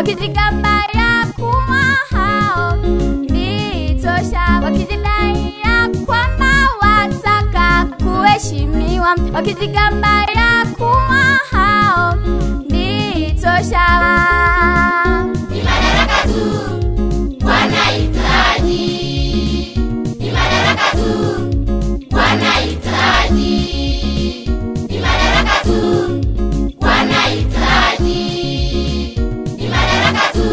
wakijigamba ya kuwa hao ni tosha, wakijidai ya kwamba wataka kuheshimiwa, wakijigamba ya kuwa hao ni tosha. Ni madaraka tu wanahitaji, ni madaraka tu wanahitaji, ni madaraka tu wanahitaji, ni madaraka tu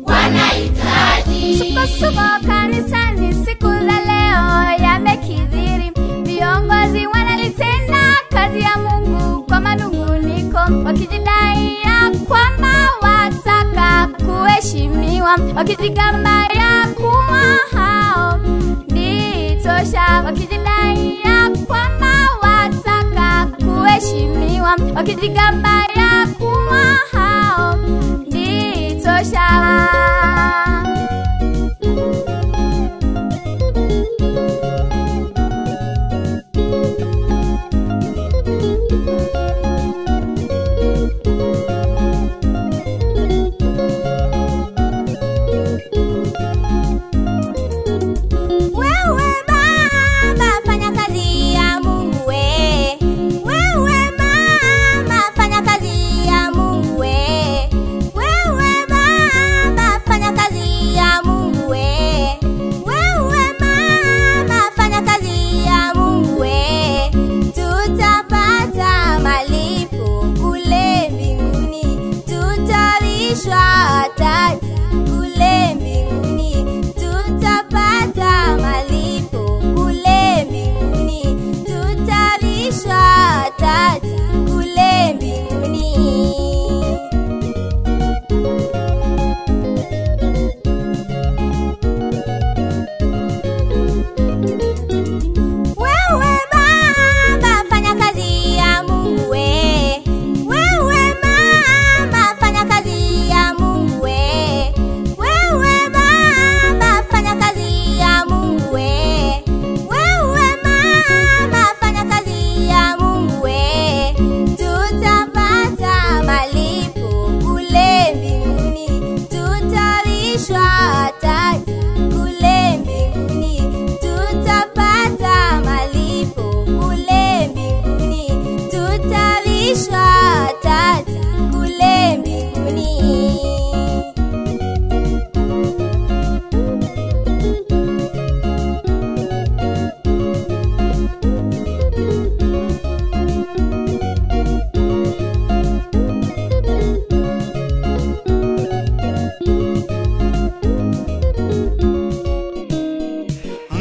wanahitaji. Suko kanisani siku za leo yamekithiri, viongozi wanalitenda kazi ya Mungu kwa manunguniko, wakijidai ya kwamba wataka kuheshimiwa, wakijigamba ya kuwa hao ni tosha, wakijidai ya kwamba wataka kuheshimiwa, wakijigamba ya kuwa hao ni tosha.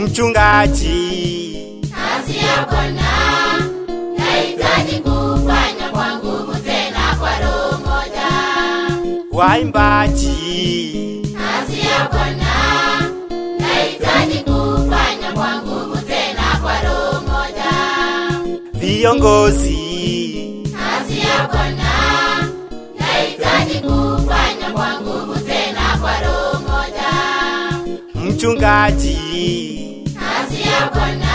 Mchungaji, kazi ya Bwana nahitaji kufanya kwa nguvu tena kwa roho moja. Waimbaji, kazi ya Bwana nahitaji kufanya kwa nguvu tena kwa roho moja. viongozi, kazi ya Bwana nahitaji kufanya kwa nguvu tena kwa roho moja. Mchungaji, kazi ya Bwana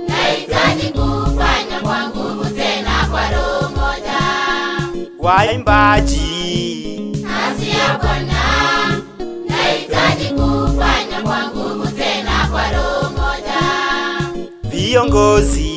nahitaji kufanya kwa nguvu tena kwa roho moja. Waimbaji, kazi ya Bwana nahitaji kufanya kwa nguvu tena kwa roho moja. viongozi,